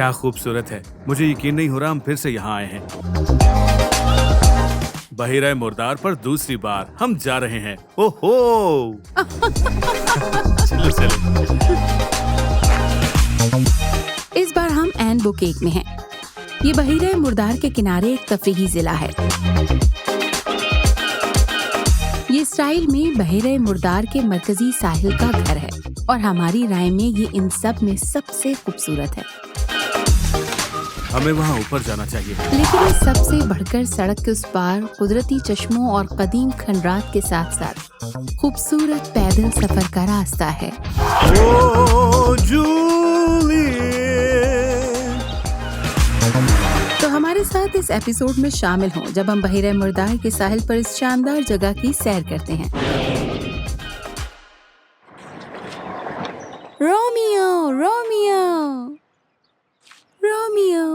क्या खूबसूरत है। मुझे यकीन नहीं हो रहा हम फिर से यहाँ आए हैं। बहिरा मुर्दार पर दूसरी बार हम जा रहे हैं। ओहो चलो चलो। इस बार हम एन बुकेक में हैं। ये बहिरा मुर्दार के किनारे एक तफरीही जिला है। ये स्टाइल में बहिरा मुर्दार के मरकजी साहिल का घर है और हमारी राय में ये इन सब में सबसे खूबसूरत है। हमें वहाँ ऊपर जाना चाहिए। लेकिन ये सबसे बढ़कर सड़क के उस पार कुदरती चश्मों और कदीम खंडरात के साथ साथ खूबसूरत पैदल सफर का रास्ता है। ओ जूली। तो हमारे साथ इस एपिसोड में शामिल हों जब हम बहिरा मुर्दार के साहिल पर इस शानदार जगह की सैर करते हैं। Romeo Romeo Romeo.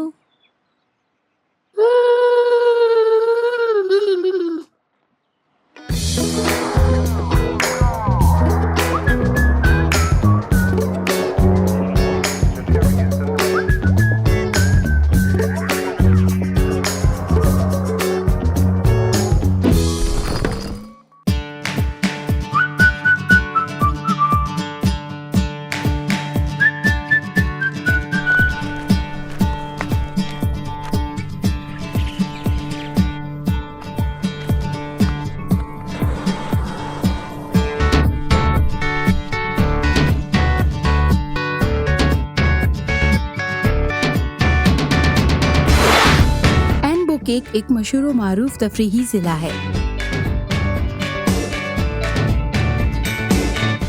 बुकेक एक मशहूर और मारूफ तफरीही जिला है।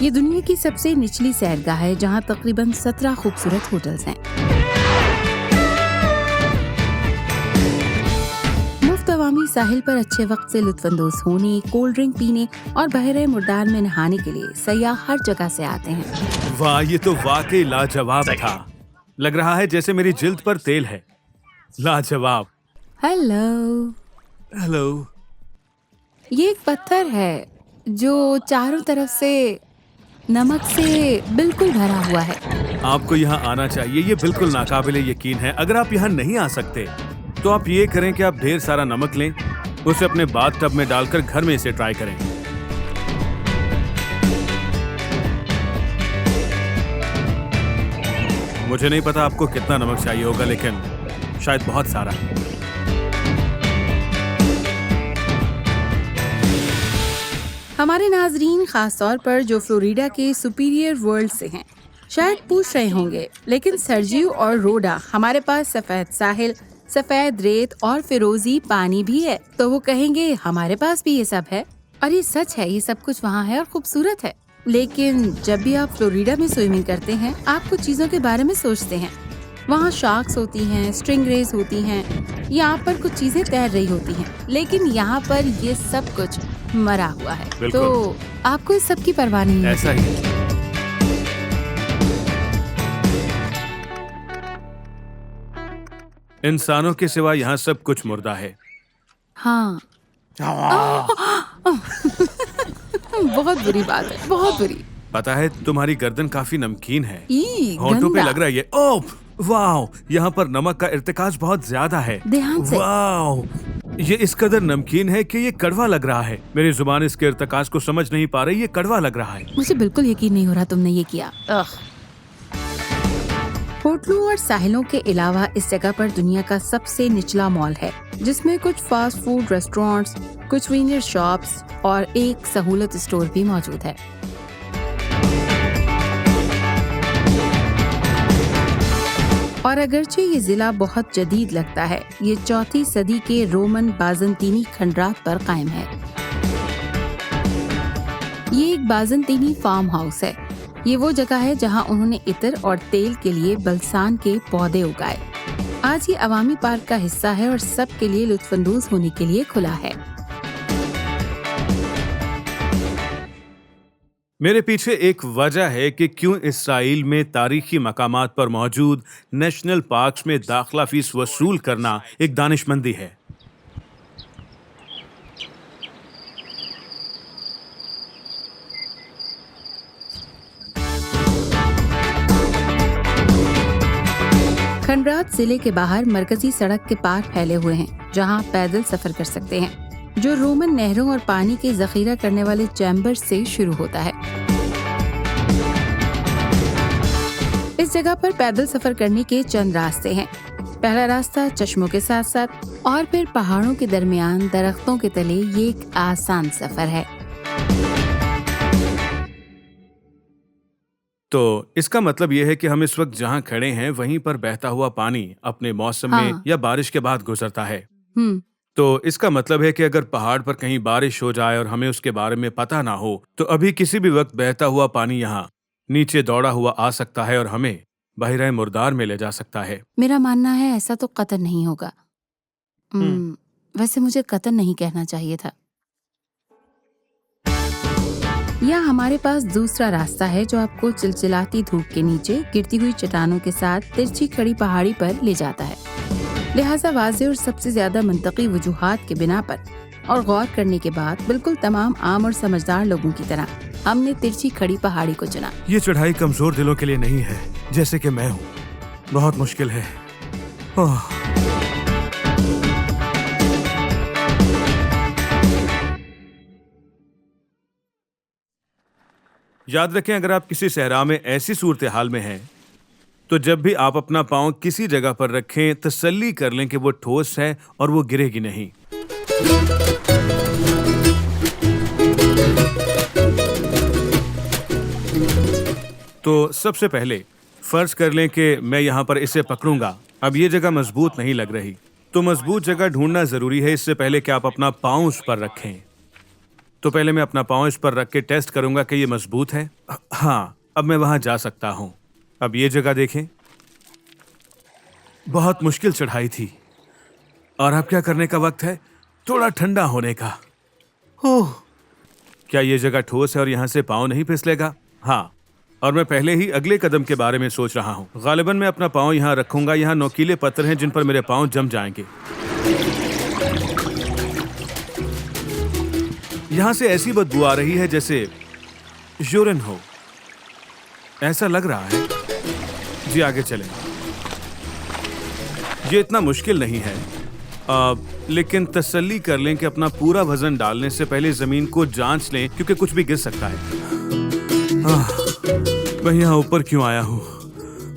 ये दुनिया की सबसे निचली सैरगाह है जहाँ तकरीबन 17 खूबसूरत होटल्स हैं। मुफ्त अवामी साहिल पर अच्छे वक्त से लुत्फानंदोज होने, कोल्ड ड्रिंक पीने और बहरे मुर्दार में नहाने के लिए सयाह हर जगह से आते हैं। वाह, ये तो वाकई लाजवाब था। लग रहा है जैसे मेरी जिल्द पर तेल है। लाजवाब। Hello hello. ये एक पत्थर है जो चारों तरफ से नमक से बिल्कुल भरा हुआ है। आपको यहाँ आना चाहिए। ये बिल्कुल नाकाबिले यकीन है। अगर आप यहाँ नहीं आ सकते तो आप ये करें कि आप ढेर सारा नमक लें, उसे अपने बाथ टब में डालकर घर में इसे ट्राई करें। मुझे नहीं पता आपको कितना नमक चाहिए होगा, लेकिन शायद बहुत सारा। हमारे नाजरीन खास तौर पर जो फ्लोरिडा के सुपीरियर वर्ल्ड से हैं शायद पूछ रहे होंगे, लेकिन सर्जियो और रोडा हमारे पास सफेद साहिल, सफेद रेत और फिरोजी पानी भी है। तो वो कहेंगे हमारे पास भी ये सब है, और ये सच है। ये सब कुछ वहाँ है और खूबसूरत है। लेकिन जब भी आप फ्लोरिडा में स्विमिंग करते हैं आप कुछ चीजों के बारे में सोचते हैं। वहाँ शार्क्स होती हैं, स्टिंगरेज होती हैं, यहाँ पर कुछ चीजें तैर रही होती हैं, लेकिन यहाँ पर ये सब कुछ मरा हुआ है। तो आपको इस सब की परवाह नहीं है। ऐसा ही है। इंसानों के सिवा यहाँ सब कुछ मुर्दा है। हाँ। बहुत बुरी बात है, बहुत बुरी। पता है तुम्हारी गर्दन काफी नमकीन है, होंठों पे गंदा। लग रहा है ये। ओह वाह, यहाँ पर नमक का इर्तिकाज बहुत ज्यादा है। ध्यान से। वाह, ये इस कदर नमकीन है कि ये कड़वा लग रहा है। मेरी जुबान इसके इर्तिकाज को समझ नहीं पा रही। ये कड़वा लग रहा है। मुझे बिल्कुल यकीन नहीं हो रहा तुमने ये किया। होटलों और साहिलों के अलावा इस जगह पर दुनिया का सबसे निचला मॉल है, जिसमें कुछ फास्ट फूड रेस्टोरेंट्स, कुछ सूवेनिर शॉप्स और एक सहूलत स्टोर भी मौजूद है। और अगरचे ये जिला बहुत जदीद लगता है, ये 4वीं सदी के रोमन बाज़ंतीनी खंडरात पर कायम है। ये एक बाज़ंतीनी फार्म हाउस है। ये वो जगह है जहां उन्होंने इत्र और तेल के लिए बलसान के पौधे उगाए। आज ये अवामी पार्क का हिस्सा है और सब के लिए लुत्फानंदोज होने के लिए खुला है। मेरे पीछे एक वजह है कि क्यों इसराइल में तारीखी मकामात पर मौजूद नेशनल पार्क्स में दाखिला फीस वसूल करना एक दानिशमंदी है। खंडरात जिले के बाहर मरकजी सड़क के पार फैले हुए हैं, जहां आप पैदल सफर कर सकते हैं, जो रोमन नहरों और पानी के जखीरा करने वाले चैम्बर से शुरू होता है। इस जगह पर पैदल सफर करने के चंद रास्ते हैं। पहला रास्ता चश्मों के साथ साथ और फिर पहाड़ों के दरमियान दरख्तों के तले ये एक आसान सफर है। तो इसका मतलब ये है कि हम इस वक्त जहाँ खड़े हैं वहीं पर बहता हुआ पानी अपने मौसम में हाँ। या बारिश के बाद गुजरता है। हम्म तो इसका मतलब है कि अगर पहाड़ पर कहीं बारिश हो जाए और हमें उसके बारे में पता ना हो तो अभी किसी भी वक्त बहता हुआ पानी यहाँ नीचे दौड़ा हुआ आ सकता है और हमें बहिराए मुर्दार में ले जा सकता है। मेरा मानना है ऐसा तो कतई नहीं होगा। वैसे मुझे कतई नहीं कहना चाहिए था। यहाँ हमारे पास दूसरा रास्ता है जो आपको चिलचिलाती धूप के नीचे गिरती हुई चट्टानों के साथ तिरछी खड़ी पहाड़ी पर ले जाता है। लिहाजा वाज़ेह और सबसे ज्यादा मंतकी वजूहात के बिना पर और गौर करने के बाद बिल्कुल तमाम आम और समझदार लोगों की तरह हमने तिरछी खड़ी पहाड़ी को चुना। ये चढ़ाई कमजोर दिलों के लिए नहीं है, जैसे कि मैं हूँ। बहुत मुश्किल है। ओह। याद रखें, अगर आप किसी सहरा में ऐसी सूरत हाल में हैं तो जब भी आप अपना पाँव किसी जगह पर रखें तसल्ली कर लें कि वो ठोस है और वो गिरेगी नहीं। तो सबसे पहले फर्ज कर लें कि मैं यहाँ पर इसे पकड़ूंगा। अब ये जगह मजबूत नहीं लग रही, तो मजबूत जगह ढूंढना जरूरी है इससे पहले कि आप अपना पाँव उस पर रखें। तो पहले मैं अपना पाँव इस पर रख के टेस्ट करूंगा कि ये मजबूत है। हाँ, अब मैं वहां जा सकता हूं। अब ये जगह देखें, बहुत मुश्किल चढ़ाई थी और अब क्या करने का वक्त है? थोड़ा ठंडा होने का। ओह, क्या ये जगह ठोस है और यहां से पाँव नहीं फिसलेगा? हाँ, और मैं पहले ही अगले कदम के बारे में सोच रहा हूं। गालिबन मैं अपना पाँव यहां रखूंगा। यहाँ नोकीले पत्थर हैं जिन पर मेरे पाँव जम जाएंगे। यहां से ऐसी बदबू आ रही है जैसे यूरिन हो, ऐसा लग रहा है। जी आगे चलें। ये इतना मुश्किल नहीं है, लेकिन तसल्ली कर लें कि अपना पूरा वजन डालने से पहले जमीन को जांच लें, क्योंकि कुछ भी गिर सकता है। मैं यहाँ ऊपर क्यों आया हूँ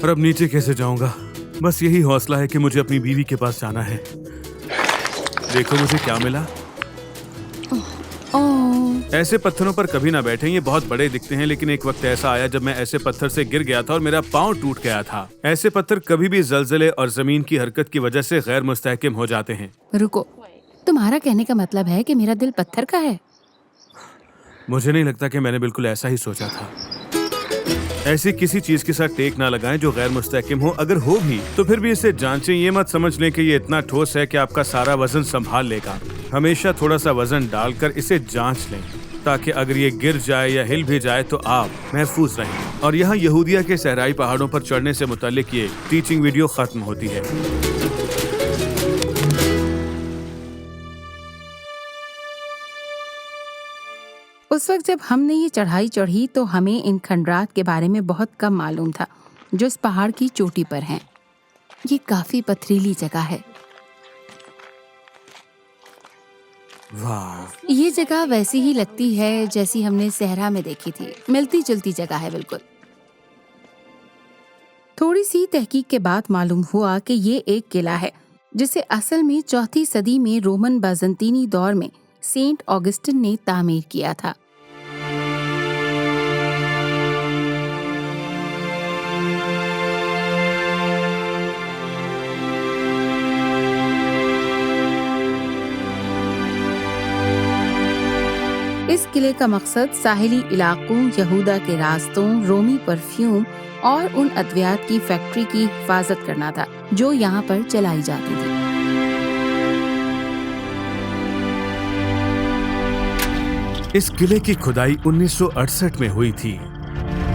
और अब नीचे कैसे जाऊंगा? बस यही हौसला है कि मुझे अपनी बीवी के पास जाना है। देखो मुझे क्या मिला। ऐसे पत्थरों पर कभी ना बैठें, ये बहुत बड़े दिखते हैं, लेकिन एक वक्त ऐसा आया जब मैं ऐसे पत्थर से गिर गया था और मेरा पाँव टूट गया था। ऐसे पत्थर कभी भी जलजले और जमीन की हरकत की वजह से गैर मुस्तहकम हो जाते हैं। रुको, तुम्हारा कहने का मतलब है कि मेरा दिल पत्थर का है? मुझे नहीं लगता कि मैंने बिल्कुल ऐसा ही सोचा था। ऐसी किसी चीज के साथ टेक ना लगाएं जो गैर मुस्तहकम हो। अगर हो भी तो फिर भी इसे जांचें। ये मत समझ लें कि ये इतना ठोस है कि आपका सारा वजन संभाल लेगा। हमेशा थोड़ा सा वजन डालकर इसे जांच लें, ताकि अगर ये गिर जाए या हिल भी जाए तो आप महफूज रहें। और यहाँ यहूदिया के सहराई पहाड़ों पर चढ़ने से मुताल्लिक ये टीचिंग वीडियो खत्म होती है। उस वक्त जब हमने ये चढ़ाई चढ़ी तो हमें इन खंडरात के बारे में बहुत कम मालूम था जो इस पहाड़ की चोटी पर हैं। ये काफी पथरीली जगह है। वाह, ये जगह वैसी ही लगती है जैसी हमने सहरा में देखी थी। मिलती जुलती जगह है बिल्कुल। थोड़ी सी तहकीक के बाद मालूम हुआ कि ये एक किला है जिसे असल में 4वीं सदी में रोमन बाज़ंतीनी दौर में सेंट ऑगस्टिन ने तामीर किया था। इस किले का मकसद साहिली इलाकों, यहूदा के रास्तों, रोमी परफ्यूम और उन अद्वियात की फैक्ट्री की हिफाजत करना था जो यहाँ पर चलाई जाती थी। इस किले की खुदाई 1968 में हुई थी,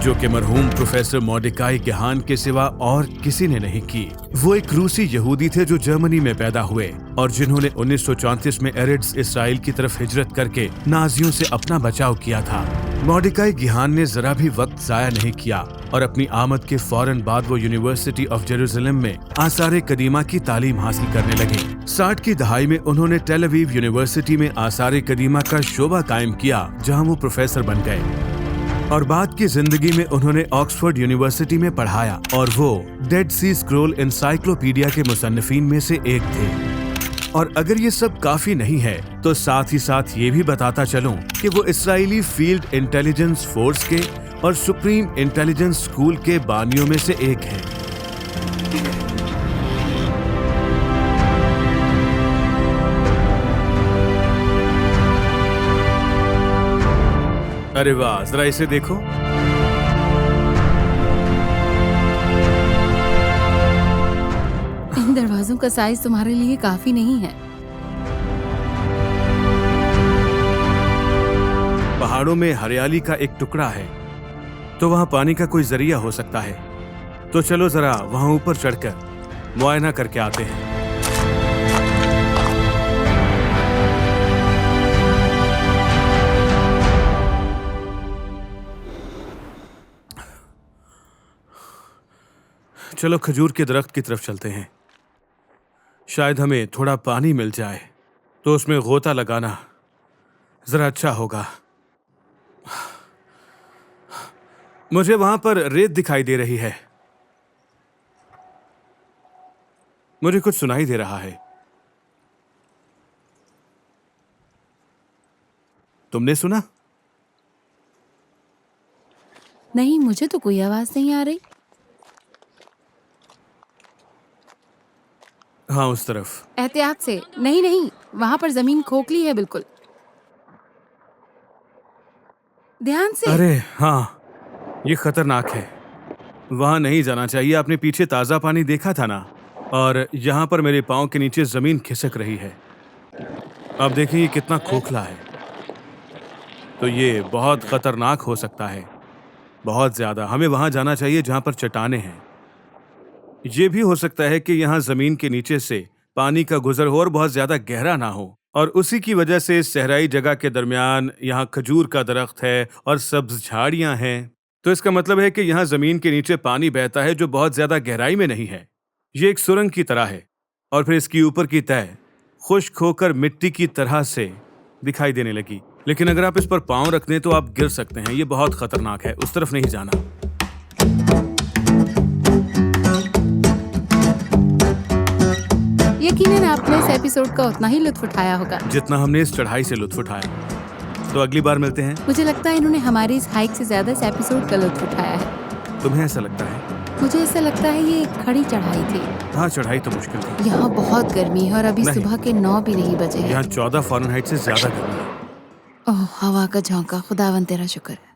जो कि मरहूम प्रोफेसर मॉर्डेकाई गेहान के सिवा और किसी ने नहीं की। वो एक रूसी यहूदी थे जो जर्मनी में पैदा हुए और जिन्होंने 1934 में एरिड्स इसराइल की तरफ हिजरत करके नाजियों से अपना बचाव किया था। मॉर्डेकाई गेहान ने जरा भी वक्त जाया नहीं किया और अपनी आमद के फौरन बाद वो यूनिवर्सिटी ऑफ जेरूसलम में आसार कदीमा की तालीम हासिल करने लगे। 60 की दहाई में उन्होंने टेल अवीव यूनिवर्सिटी में आसार कदीमा का शोबा कायम किया, जहां वो प्रोफेसर बन गए और बाद की जिंदगी में उन्होंने ऑक्सफोर्ड यूनिवर्सिटी में पढ़ाया और वो डेड सी स्क्रॉल एनसाइक्लोपीडिया के मुसन्निफीन में से एक थे। और अगर ये सब काफी नहीं है तो साथ ही साथ ये भी बताता चलूं कि वो इसराइली फील्ड इंटेलिजेंस फोर्स के और सुप्रीम इंटेलिजेंस स्कूल के बानियों में से एक हैं। अरे वाह, जरा इसे देखो। इन दरवाजों का साइज तुम्हारे लिए काफी नहीं है। पहाड़ों में हरियाली का एक टुकड़ा है तो वहां पानी का कोई जरिया हो सकता है। तो चलो जरा वहां ऊपर चढ़कर मुआयना करके आते हैं। चलो खजूर के दरख्त की तरफ चलते हैं, शायद हमें थोड़ा पानी मिल जाए तो उसमें गोता लगाना जरा अच्छा होगा। मुझे वहां पर रेत दिखाई दे रही है। मुझे कुछ सुनाई दे रहा है। तुमने सुना? नहीं, मुझे तो कोई आवाज नहीं आ रही। हाँ, उस तरफ। एहतियात से। नहीं नहीं, वहां पर जमीन खोखली है बिल्कुल। ध्यान से। अरे हाँ, ये खतरनाक है। वहां नहीं जाना चाहिए। आपने पीछे ताजा पानी देखा था ना, और यहाँ पर मेरे पाँव के नीचे जमीन खिसक रही है। अब देखिए ये कितना खोखला है। तो ये बहुत खतरनाक हो सकता है, बहुत ज्यादा। हमें वहां जाना चाहिए जहां पर चट्टानें हैं। ये भी हो सकता है कि यहाँ जमीन के नीचे से पानी का गुजर हो और बहुत ज्यादा गहरा ना हो, और उसी की वजह से इस सहराई जगह के दरमियान यहाँ खजूर का दरख्त है और सब्ज झाड़ियां हैं। तो इसका मतलब है कि यहाँ जमीन के नीचे पानी बहता है जो बहुत ज्यादा गहराई में नहीं है। ये एक सुरंग की तरह है और फिर इसकी ऊपर की तह खुश्क होकर मिट्टी की तरह से दिखाई देने लगी। लेकिन अगर आप इस पर पांव रख दें तो आप गिर सकते हैं। ये बहुत खतरनाक है, उस तरफ नहीं जाना। यकीनन आपने इस एपिसोड का उतना ही लुत्फ उठाया होगा जितना हमने इस चढ़ाई से लुत्फ उठाया। तो अगली बार मिलते हैं। मुझे लगता है इन्होंने हमारी इस हाइक से ज्यादा इस एपिसोड का लुत्फ उठाया है। तुम्हें ऐसा लगता है? मुझे ऐसा लगता है ये एक खड़ी चढ़ाई थी। हाँ, चढ़ाई तो मुश्किल थी। यहाँ बहुत गर्मी है और अभी नहीं। सुबह के 9 भी नहीं बजे हैं। यहाँ 14 फ़ारेनहाइट से ज्यादा गर्मी है। ओह, हवा का झोंका, खुदावन तेरा शुक्र है।